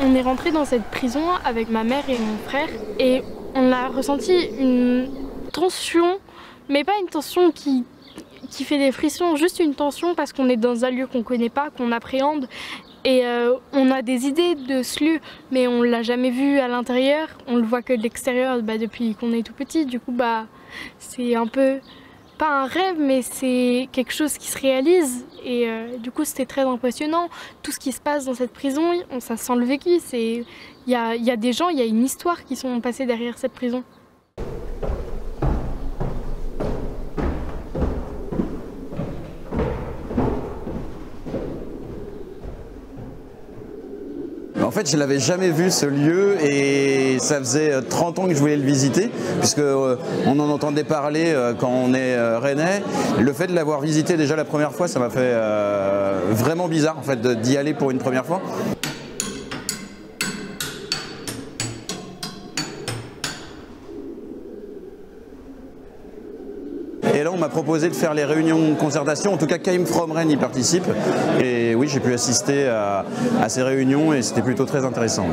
On est rentré dans cette prison avec ma mère et mon frère et on a ressenti une tension, mais pas une tension qui fait des frissons, juste une tension parce qu'on est dans un lieu qu'on connaît pas, qu'on appréhende. Et on a des idées de ce lieu, mais on l'a jamais vu à l'intérieur. On le voit que de l'extérieur depuis qu'on est tout petit. Du coup, c'est un peu, pas un rêve, mais c'est quelque chose qui se réalise. Et du coup, c'était très impressionnant. Tout ce qui se passe dans cette prison, ça sent le vécu. Il y a des gens, il y a une histoire qui sont passés derrière cette prison. En fait, je ne l'avais jamais vu ce lieu et ça faisait 30 ans que je voulais le visiter puisque on en entendait parler quand on est rennais. Le fait de l'avoir visité déjà la première fois, ça m'a fait vraiment bizarre en fait d'y aller pour une première fois. Et là, on m'a proposé de faire les réunions de concertation. En tout cas, Came From Rennes y participe. Et oui, j'ai pu assister à ces réunions et c'était plutôt très intéressant.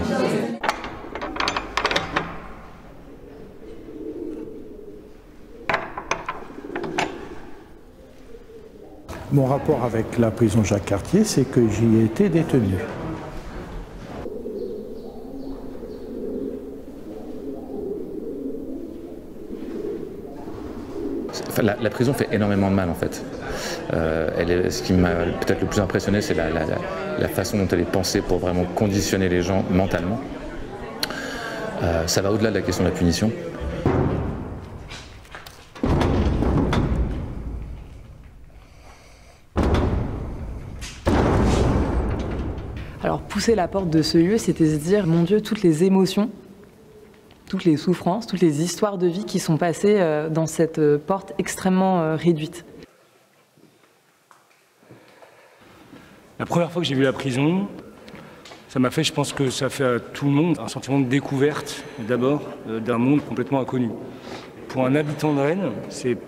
Mon rapport avec la prison Jacques Cartier, c'est que j'y ai été détenu. La prison fait énormément de mal en fait. Ce qui m'a peut-être le plus impressionné, c'est la façon dont elle est pensée pour vraiment conditionner les gens mentalement. Ça va au-delà de la question de la punition. Alors pousser la porte de ce lieu, c'était se dire, mon Dieu, toutes les émotions, toutes les souffrances, toutes les histoires de vie qui sont passées dans cette porte extrêmement réduite. La première fois que j'ai vu la prison, ça m'a fait, je pense que ça fait à tout le monde, un sentiment de découverte, d'abord, d'un monde complètement inconnu. Pour un habitant de Rennes, c'est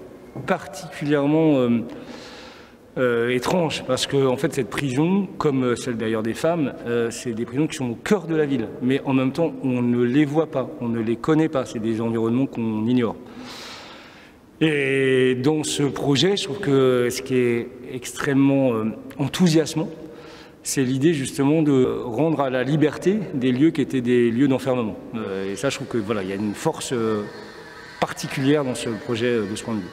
particulièrement étrange, parce que en fait, cette prison, comme celle d'ailleurs des femmes, c'est des prisons qui sont au cœur de la ville. Mais en même temps, on ne les voit pas, on ne les connaît pas, c'est des environnements qu'on ignore. Et dans ce projet, je trouve que ce qui est extrêmement enthousiasmant, c'est l'idée justement de rendre à la liberté des lieux qui étaient des lieux d'enfermement. Et ça, je trouve que voilà, il y a une force particulière dans ce projet de ce point de vue.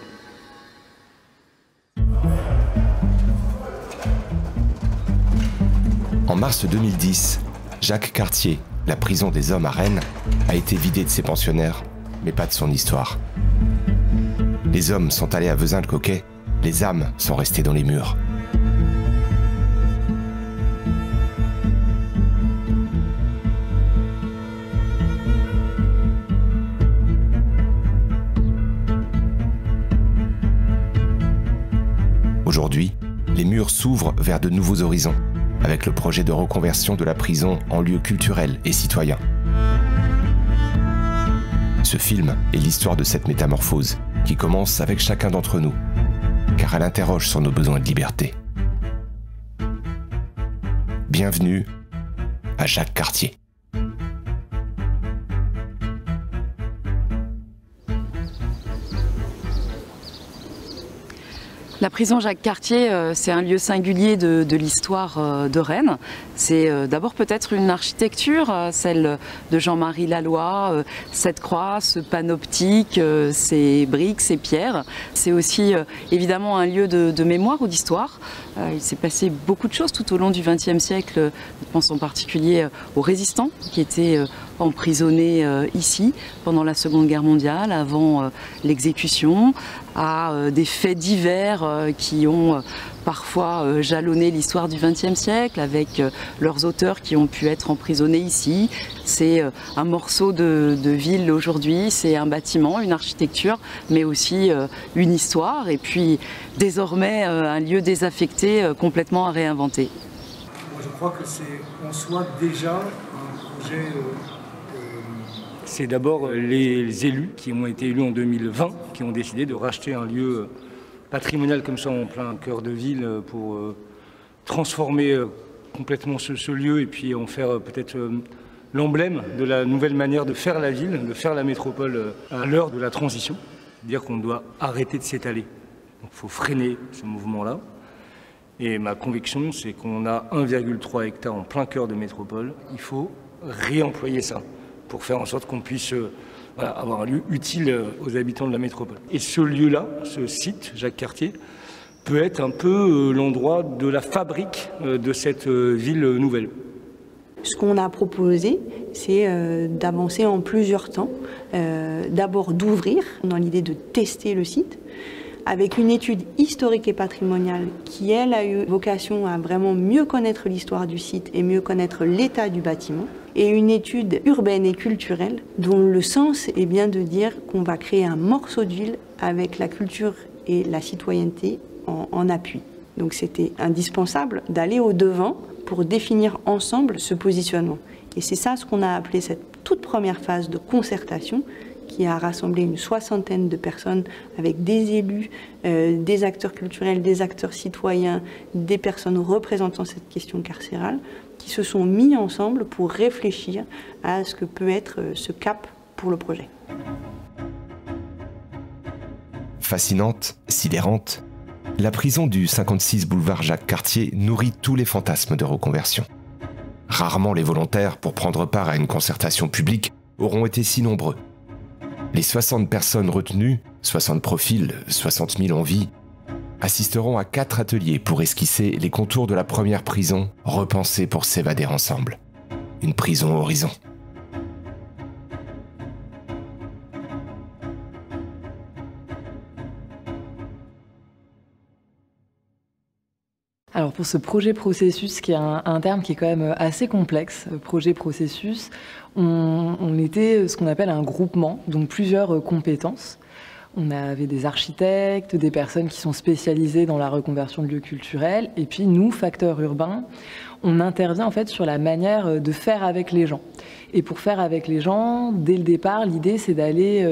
En mars 2010, Jacques Cartier, la prison des hommes à Rennes, a été vidée de ses pensionnaires, mais pas de son histoire. Les hommes sont allés à Vezin-le-Coquet, les âmes sont restées dans les murs. Aujourd'hui, les murs s'ouvrent vers de nouveaux horizons, avec le projet de reconversion de la prison en lieu culturel et citoyen. Ce film est l'histoire de cette métamorphose qui commence avec chacun d'entre nous, car elle interroge sur nos besoins de liberté. Bienvenue à Jacques Cartier. La prison Jacques Cartier, c'est un lieu singulier de l'histoire de Rennes. C'est d'abord peut-être une architecture, celle de Jean-Marie Laloy, cette croix, ce panoptique, ces briques, ces pierres. C'est aussi évidemment un lieu de mémoire ou d'histoire. Il s'est passé beaucoup de choses tout au long du XXe siècle. Je pense en particulier aux résistants qui étaient emprisonnés ici pendant la Seconde Guerre mondiale, avant l'exécution, à des faits divers qui ont parfois jalonné l'histoire du XXe siècle avec leurs auteurs qui ont pu être emprisonnés ici. C'est un morceau de ville aujourd'hui, c'est un bâtiment, une architecture, mais aussi une histoire et puis désormais un lieu désaffecté complètement à réinventer. Je crois que c'est en soi déjà un projet... C'est d'abord les élus qui ont été élus en 2020 qui ont décidé de racheter un lieu patrimonial comme ça en plein cœur de ville pour transformer complètement ce lieu et puis en faire peut-être l'emblème de la nouvelle manière de faire la ville, de faire la métropole à l'heure de la transition. Dire qu'on doit arrêter de s'étaler. Donc il faut freiner ce mouvement-là. Et ma conviction, c'est qu'on a 1,3 hectare en plein cœur de métropole. Il faut réemployer ça pour faire en sorte qu'on puisse avoir un lieu utile aux habitants de la métropole. Et ce lieu-là, ce site, Jacques Cartier, peut être un peu l'endroit de la fabrique de cette ville nouvelle. Ce qu'on a proposé, c'est d'avancer en plusieurs temps. D'abord d'ouvrir, dans l'idée de tester le site, avec une étude historique et patrimoniale qui, elle, a eu vocation à vraiment mieux connaître l'histoire du site et mieux connaître l'état du bâtiment, et une étude urbaine et culturelle dont le sens est bien de dire qu'on va créer un morceau de ville avec la culture et la citoyenneté en appui. Donc c'était indispensable d'aller au-devant pour définir ensemble ce positionnement. Et c'est ça ce qu'on a appelé cette toute première phase de concertation qui a rassemblé une 60aine de personnes avec des élus, des acteurs culturels, des acteurs citoyens, des personnes représentant cette question carcérale, qui se sont mis ensemble pour réfléchir à ce que peut être ce cap pour le projet. Fascinante, sidérante, la prison du 56 boulevard Jacques Cartier nourrit tous les fantasmes de reconversion. Rarement les volontaires pour prendre part à une concertation publique auront été si nombreux. Les 60 personnes retenues, 60 profils, 60 000 envies, assisteront à 4 ateliers pour esquisser les contours de la première prison repensée pour s'évader ensemble. Une prison horizon. Alors pour ce projet-processus, qui est un terme qui est quand même assez complexe, projet-processus, on était ce qu'on appelle un groupement, donc plusieurs compétences. On avait des architectes, des personnes qui sont spécialisées dans la reconversion de lieux culturels, et puis nous, facteurs urbains, on intervient en fait sur la manière de faire avec les gens. Et pour faire avec les gens, dès le départ, l'idée c'est d'aller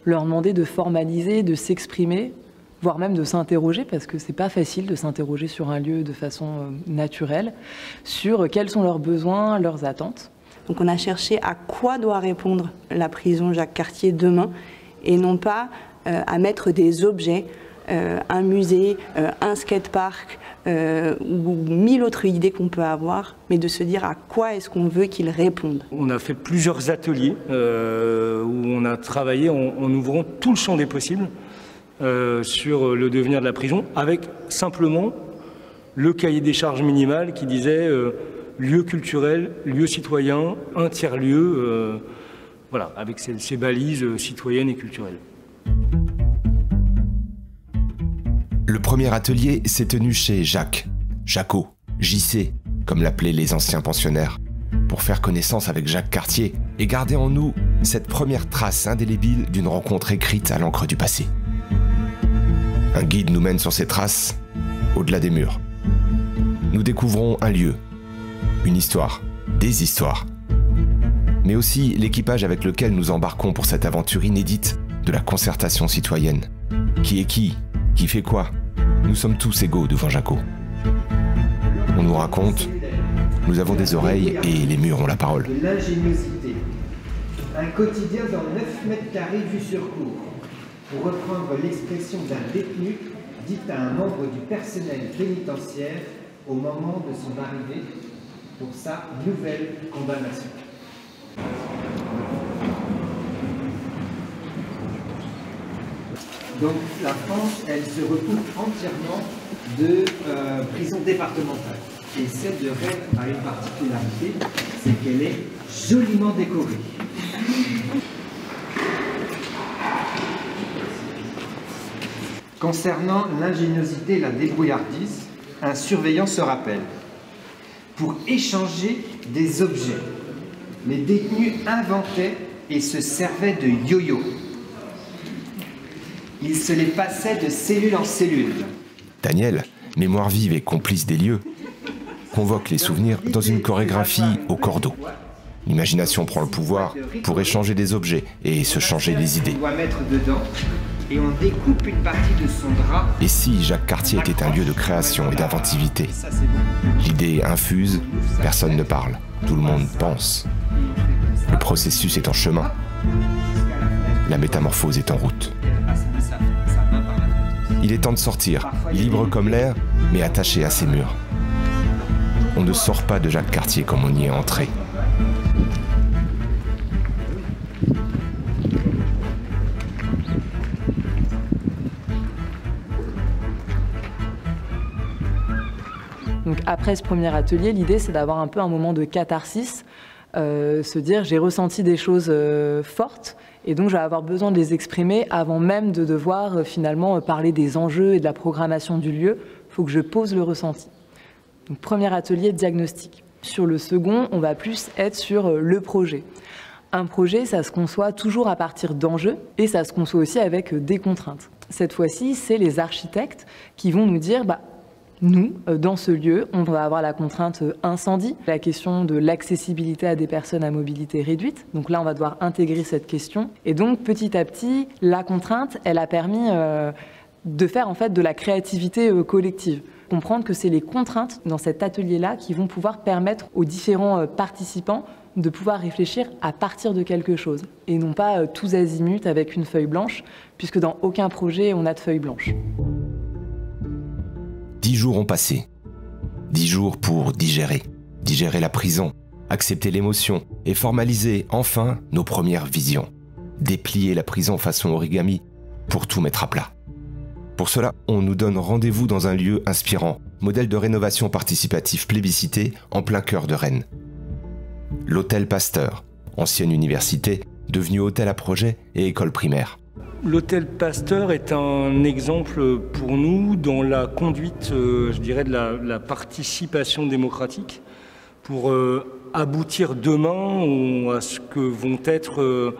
leur demander de formaliser, de s'exprimer, voire même de s'interroger, parce que c'est pas facile de s'interroger sur un lieu de façon naturelle, sur quels sont leurs besoins, leurs attentes. Donc on a cherché à quoi doit répondre la prison Jacques Cartier demain, et non pas à mettre des objets, un musée, un skatepark, ou 1000 autres idées qu'on peut avoir, mais de se dire à quoi est-ce qu'on veut qu'ils répondent. On a fait plusieurs ateliers où on a travaillé en ouvrant tout le champ des possibles, sur le devenir de la prison, avec simplement le cahier des charges minimal qui disait lieu culturel, lieu citoyen, un tiers-lieu, voilà, avec ces balises citoyennes et culturelles. Le premier atelier s'est tenu chez Jacques, Jaco, JC, comme l'appelaient les anciens pensionnaires, pour faire connaissance avec Jacques Cartier et garder en nous cette première trace indélébile d'une rencontre écrite à l'encre du passé. Un guide nous mène sur ces traces, au-delà des murs. Nous découvrons un lieu, une histoire, des histoires, mais aussi l'équipage avec lequel nous embarquons pour cette aventure inédite de la concertation citoyenne. Qui est qui fait quoi? Nous sommes tous égaux devant Jaco. On nous raconte, nous avons des oreilles et les murs ont la parole. De l'ingéniosité. Un quotidien dans 9 mètres carrés vu sur cour. Pour reprendre l'expression d'un détenu, dit à un membre du personnel pénitentiaire au moment de son arrivée pour sa nouvelle condamnation. Donc la France, elle se recoupe entièrement de prisons départementales. Et celle de Rennes a une particularité, c'est qu'elle est joliment décorée. Concernant l'ingéniosité et la débrouillardise, un surveillant se rappelle. Pour échanger des objets, les détenus inventaient et se servaient de yo-yo. Ils se les passaient de cellule en cellule. Daniel, mémoire vive et complice des lieux, convoque les souvenirs dans une chorégraphie au cordeau. L'imagination prend le pouvoir pour échanger des objets et se changer les idées. On doit mettre dedans et on découpe une partie de son drap. Et si Jacques Cartier était un lieu de création et d'inventivité? L'idée infuse, personne ne parle, tout le monde pense. Le processus est en chemin. La métamorphose est en route. Il est temps de sortir, libre comme l'air, mais attaché à ses murs. On ne sort pas de Jacques Cartier comme on y est entré. Donc après ce premier atelier, l'idée c'est d'avoir un peu un moment de catharsis, se dire j'ai ressenti des choses fortes et donc je vais avoir besoin de les exprimer avant même de devoir finalement parler des enjeux et de la programmation du lieu. Il faut que je pose le ressenti. Donc premier atelier, diagnostic. Sur le second, on va plus être sur le projet. Un projet, ça se conçoit toujours à partir d'enjeux et ça se conçoit aussi avec des contraintes. Cette fois-ci, c'est les architectes qui vont nous dire nous, dans ce lieu, on va avoir la contrainte incendie, la question de l'accessibilité à des personnes à mobilité réduite. Donc là, on va devoir intégrer cette question. Et donc, petit à petit, la contrainte, elle a permis de faire en fait de la créativité collective. Comprendre que c'est les contraintes dans cet atelier-là qui vont pouvoir permettre aux différents participants de pouvoir réfléchir à partir de quelque chose. Et non pas tous azimuts avec une feuille blanche, puisque dans aucun projet, on a de feuille blanche. 10 jours ont passé. 10 jours pour digérer la prison, accepter l'émotion et formaliser enfin nos premières visions. Déplier la prison façon origami pour tout mettre à plat. Pour cela, on nous donne rendez-vous dans un lieu inspirant, modèle de rénovation participative plébiscité en plein cœur de Rennes. L'Hôtel Pasteur, ancienne université, devenue hôtel à projet et école primaire. L'hôtel Pasteur est un exemple pour nous dans la conduite, je dirais, de la participation démocratique pour aboutir demain à ce que vont être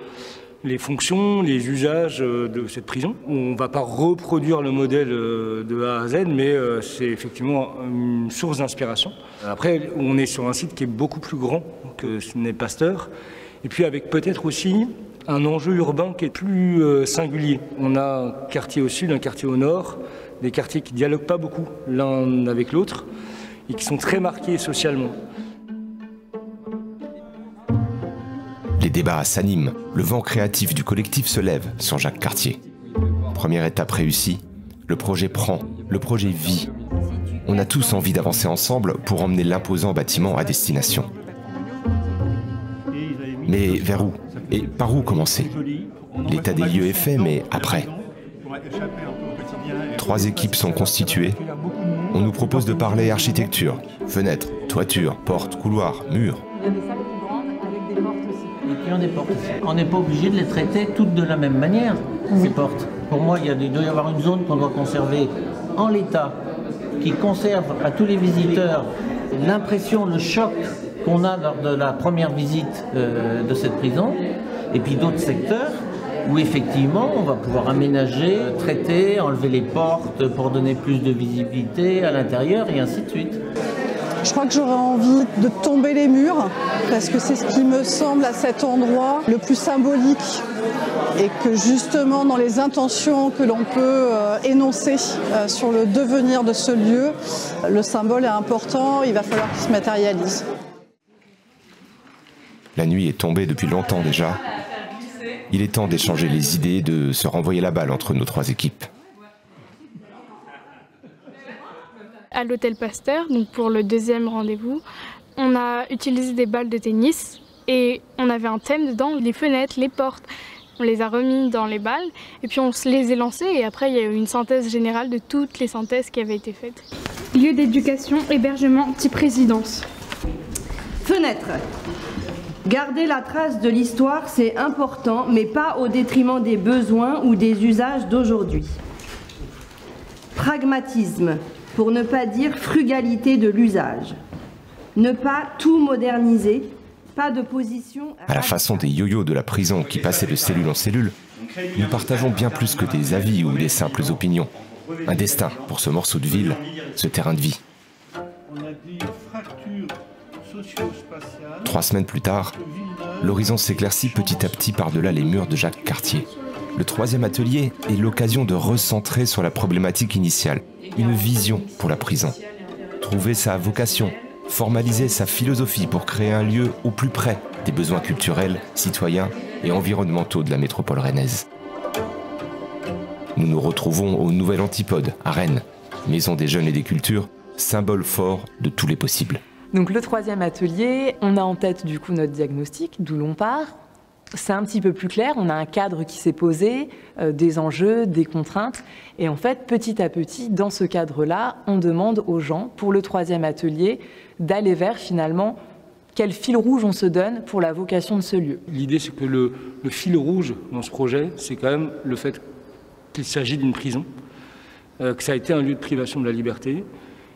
les fonctions, les usages de cette prison. On ne va pas reproduire le modèle de A à Z, mais c'est effectivement une source d'inspiration. Après, on est sur un site qui est beaucoup plus grand que ce n'est Pasteur, et puis avec peut-être aussi un enjeu urbain qui est plus singulier. On a un quartier au sud, un quartier au nord, des quartiers qui ne dialoguent pas beaucoup l'un avec l'autre et qui sont très marqués socialement. Les débats s'animent, le vent créatif du collectif se lève sur Jacques Cartier. Première étape réussie, le projet prend, le projet vit. On a tous envie d'avancer ensemble pour emmener l'imposant bâtiment à destination. Mais vers où? Et par où commencer? L'état des lieux est fait, mais après? 3 équipes sont constituées. On nous propose de parler architecture, fenêtres, toiture, portes, couloirs, murs. Il y a des salles plus grandes avec des portes aussi. Et puis on des portes. On n'est pas obligé de les traiter toutes de la même manière, ces portes. Pour moi, il doit y avoir une zone qu'on doit conserver en l'état, qui conserve à tous les visiteurs l'impression, le choc qu'on a lors de la première visite de cette prison, et puis d'autres secteurs où effectivement on va pouvoir aménager, traiter, enlever les portes pour donner plus de visibilité à l'intérieur et ainsi de suite. Je crois que j'aurais envie de tomber les murs parce que c'est ce qui me semble à cet endroit le plus symbolique et que justement dans les intentions que l'on peut énoncer sur le devenir de ce lieu, le symbole est important, il va falloir qu'il se matérialise. La nuit est tombée depuis longtemps déjà. Il est temps d'échanger les idées, de se renvoyer la balle entre nos 3 équipes. À l'hôtel Pasteur, donc pour le deuxième rendez-vous, on a utilisé des balles de tennis et on avait un thème dedans, les fenêtres, les portes. On les a remis dans les balles et puis on se les a lancées et après il y a eu une synthèse générale de toutes les synthèses qui avaient été faites. Lieu d'éducation, hébergement, type résidence. Fenêtre. Garder la trace de l'histoire, c'est important, mais pas au détriment des besoins ou des usages d'aujourd'hui. Pragmatisme, pour ne pas dire frugalité de l'usage. Ne pas tout moderniser, pas de position... À la façon des yo-yo de la prison qui passaient de cellule en cellule, nous partageons bien plus que des avis ou des simples opinions. Un destin pour ce morceau de ville, ce terrain de vie. 3 semaines plus tard, l'horizon s'éclaircit petit à petit par-delà les murs de Jacques Cartier. le troisième atelier est l'occasion de recentrer sur la problématique initiale, une vision pour la prison. Trouver sa vocation, formaliser sa philosophie pour créer un lieu au plus près des besoins culturels, citoyens et environnementaux de la métropole rennaise. Nous nous retrouvons au Nouvel Antipode, à Rennes, maison des jeunes et des cultures, symbole fort de tous les possibles. Donc le troisième atelier, on a en tête du coup notre diagnostic, d'où l'on part. C'est un petit peu plus clair, on a un cadre qui s'est posé, des enjeux, des contraintes. Et en fait, petit à petit, dans ce cadre-là, on demande aux gens, pour le troisième atelier, d'aller vers finalement quel fil rouge on se donne pour la vocation de ce lieu. L'idée, c'est que le fil rouge dans ce projet, c'est quand même le fait qu'il s'agit d'une prison, que ça a été un lieu de privation de la liberté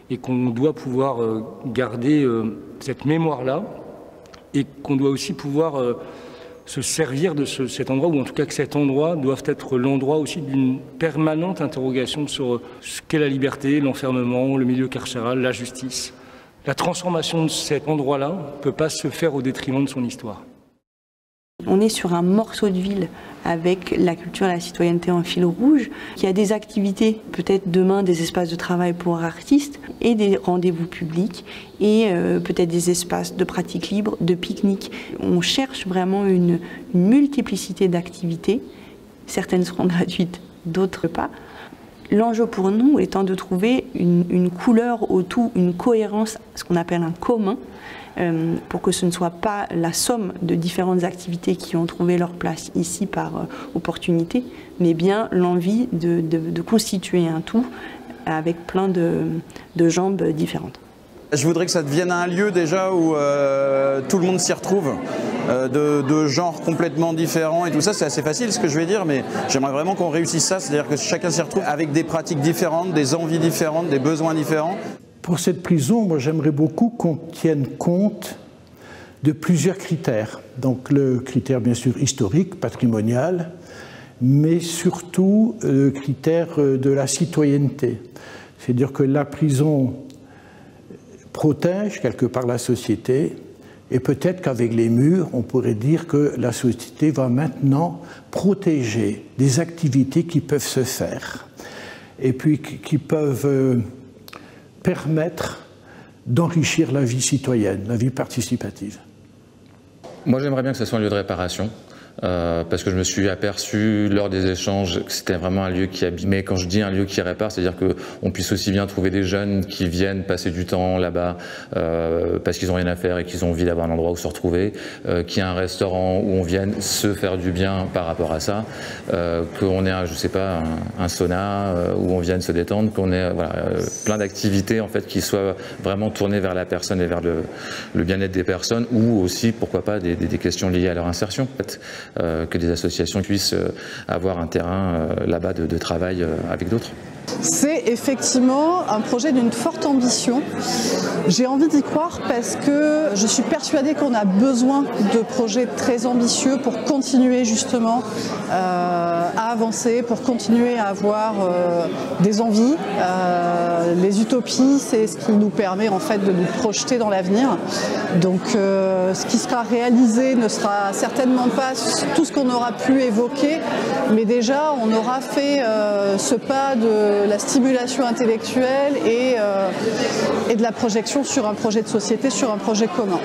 et qu'on doit pouvoir garder cette mémoire-là et qu'on doit aussi pouvoir se servir de cet endroit, ou en tout cas que cet endroit doit être l'endroit aussi d'une permanente interrogation sur ce qu'est la liberté, l'enfermement, le milieu carcéral, la justice. La transformation de cet endroit-là ne peut pas se faire au détriment de son histoire. On est sur un morceau de ville avec la culture et la citoyenneté en fil rouge. Il y a des activités, peut-être demain des espaces de travail pour artistes et des rendez-vous publics et peut-être des espaces de pratique libre, de pique-nique. On cherche vraiment une multiplicité d'activités. Certaines seront gratuites, d'autres pas. L'enjeu pour nous étant de trouver une couleur au tout, une cohérence, ce qu'on appelle un commun, pour que ce ne soit pas la somme de différentes activités qui ont trouvé leur place ici par opportunité, mais bien l'envie de constituer un tout avec plein de jambes différentes. Je voudrais que ça devienne un lieu déjà où tout le monde s'y retrouve, de genres complètement différents et tout ça. C'est assez facile ce que je vais dire, mais j'aimerais vraiment qu'on réussisse ça, c'est-à-dire que chacun s'y retrouve avec des pratiques différentes, des envies différentes, des besoins différents. Pour cette prison, moi j'aimerais beaucoup qu'on tienne compte de plusieurs critères. Donc le critère bien sûr historique, patrimonial, mais surtout le critère de la citoyenneté. C'est-à-dire que la prison protège quelque part la société, et peut-être qu'avec les murs, on pourrait dire que la société va maintenant protéger des activités qui peuvent se faire, et puis qui peuvent permettre d'enrichir la vie citoyenne, la vie participative. Moi, j'aimerais bien que ce soit un lieu de réparation. Parce que je me suis aperçu lors des échanges que c'était vraiment un lieu qui abîmait. Quand je dis un lieu qui répare, c'est-à-dire qu'on puisse aussi bien trouver des jeunes qui viennent passer du temps là-bas parce qu'ils n'ont rien à faire et qu'ils ont envie d'avoir un endroit où se retrouver, qu'il y ait un restaurant où on vienne se faire du bien par rapport à ça, qu'on ait, je sais pas, un sauna où on vienne se détendre, qu'on ait plein d'activités en fait qui soient vraiment tournées vers la personne et vers le bien-être des personnes, ou aussi, pourquoi pas, des questions liées à leur insertion. En fait. Que des associations puissent avoir un terrain là-bas de travail avec d'autres. C'est effectivement un projet d'une forte ambition. J'ai envie d'y croire parce que je suis persuadée qu'on a besoin de projets très ambitieux pour continuer justement à avancer, pour continuer à avoir des envies. Les utopies, c'est ce qui nous permet en fait de nous projeter dans l'avenir. Donc ce qui sera réalisé ne sera certainement pas tout ce qu'on aura pu évoquer, mais déjà on aura fait ce pas de la stimulation intellectuelle et de la projection sur un projet de société, sur un projet commun.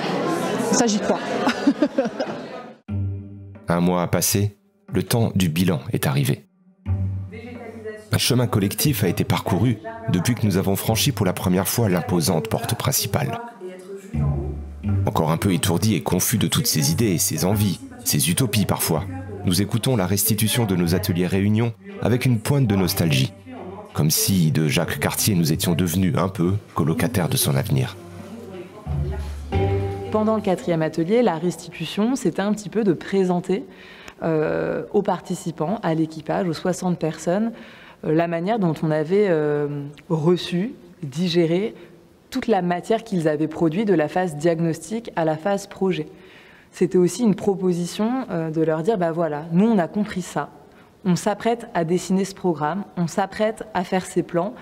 Ça, j'y crois. Un mois a passé, le temps du bilan est arrivé. Un chemin collectif a été parcouru depuis que nous avons franchi pour la première fois l'imposante porte principale. Encore un peu étourdi et confus de toutes ces idées, ces envies, ces utopies parfois, nous écoutons la restitution de nos ateliers réunions avec une pointe de nostalgie. Comme si, de Jacques Cartier, nous étions devenus un peu colocataires de son avenir. Pendant le 4e atelier, la restitution, c'était un petit peu de présenter aux participants, à l'équipage, aux 60 personnes, la manière dont on avait reçu, digéré toute la matière qu'ils avaient produite de la phase diagnostic à la phase projet. C'était aussi une proposition de leur dire, bah voilà, nous on a compris ça. On s'apprête à dessiner ce programme, on s'apprête à faire ces plans.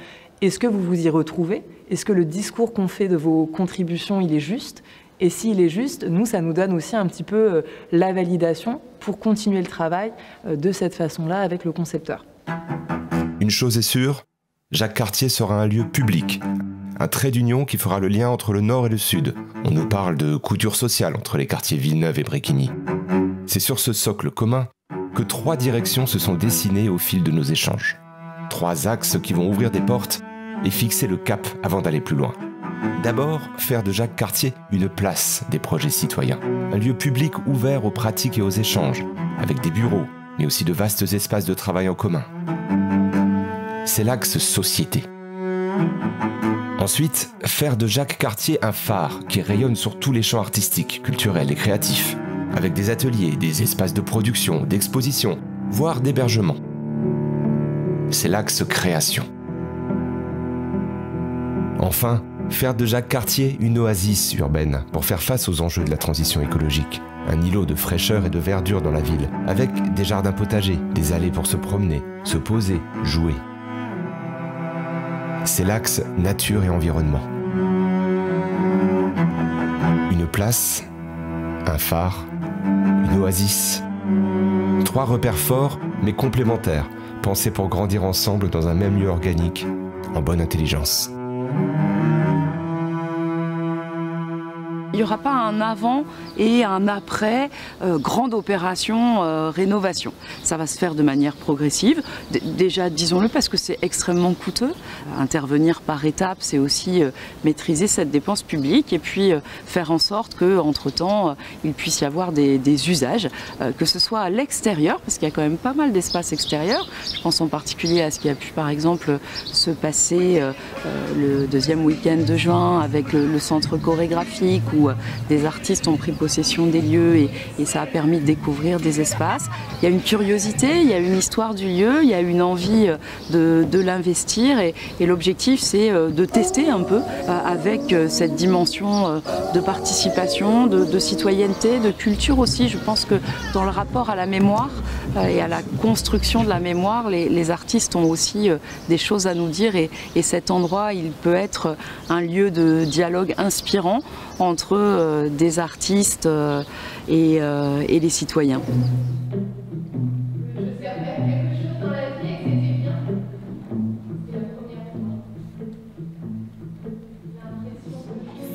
Est-ce que vous vous y retrouvez? Est-ce que le discours qu'on fait de vos contributions, il est juste? Et s'il est juste, nous, ça nous donne aussi un petit peu la validation pour continuer le travail de cette façon-là avec le concepteur. Une chose est sûre, Jacques Cartier sera un lieu public, un trait d'union qui fera le lien entre le Nord et le Sud. On nous parle de couture sociale entre les quartiers Villeneuve et Bréquigny. C'est sur ce socle commun que 3 directions se sont dessinées au fil de nos échanges. 3 axes qui vont ouvrir des portes et fixer le cap avant d'aller plus loin. D'abord, faire de Jacques Cartier une place des projets citoyens. Un lieu public ouvert aux pratiques et aux échanges, avec des bureaux, mais aussi de vastes espaces de travail en commun. C'est l'axe société. Ensuite, faire de Jacques Cartier un phare qui rayonne sur tous les champs artistiques, culturels et créatifs, avec des ateliers, des espaces de production, d'exposition, voire d'hébergement. C'est l'axe création. Enfin, faire de Jacques Cartier une oasis urbaine pour faire face aux enjeux de la transition écologique. Un îlot de fraîcheur et de verdure dans la ville, avec des jardins potagers, des allées pour se promener, se poser, jouer. C'est l'axe nature et environnement. Une place, un phare, une oasis. 3 repères forts mais complémentaires, pensés pour grandir ensemble dans un même lieu organique, en bonne intelligence. Il n'y aura pas un avant et un après grande opération rénovation. Ça va se faire de manière progressive. Déjà, disons-le, parce que c'est extrêmement coûteux. Intervenir par étapes, c'est aussi maîtriser cette dépense publique et puis faire en sorte qu'entre-temps, il puisse y avoir des usages, que ce soit à l'extérieur, parce qu'il y a quand même pas mal d'espaces extérieurs. Je pense en particulier à ce qui a pu, par exemple, se passer le 2e week-end de juin avec le centre chorégraphique où des artistes ont pris possession des lieux et ça a permis de découvrir des espaces. Il y a une curiosité, il y a une histoire du lieu, il y a une envie de l'investir et l'objectif c'est de tester un peu avec cette dimension de participation, de citoyenneté, de culture aussi. Je pense que dans le rapport à la mémoire et à la construction de la mémoire, les artistes ont aussi des choses à nous dire et cet endroit il peut être un lieu de dialogue inspirant entre des artistes et les citoyens.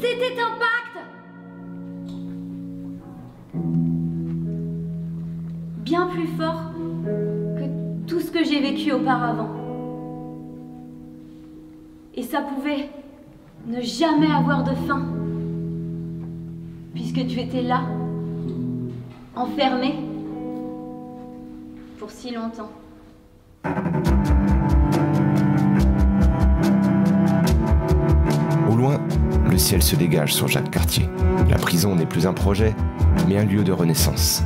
C'était un pacte. Bien plus fort que tout ce que j'ai vécu auparavant. Et ça pouvait ne jamais avoir de fin. Puisque tu étais là, enfermé, pour si longtemps. Au loin, le ciel se dégage sur Jacques Cartier. La prison n'est plus un projet, mais un lieu de renaissance.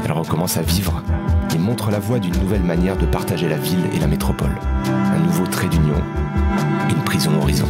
Elle recommence à vivre et montre la voie d'une nouvelle manière de partager la ville et la métropole. Un nouveau trait d'union, une prison horizon.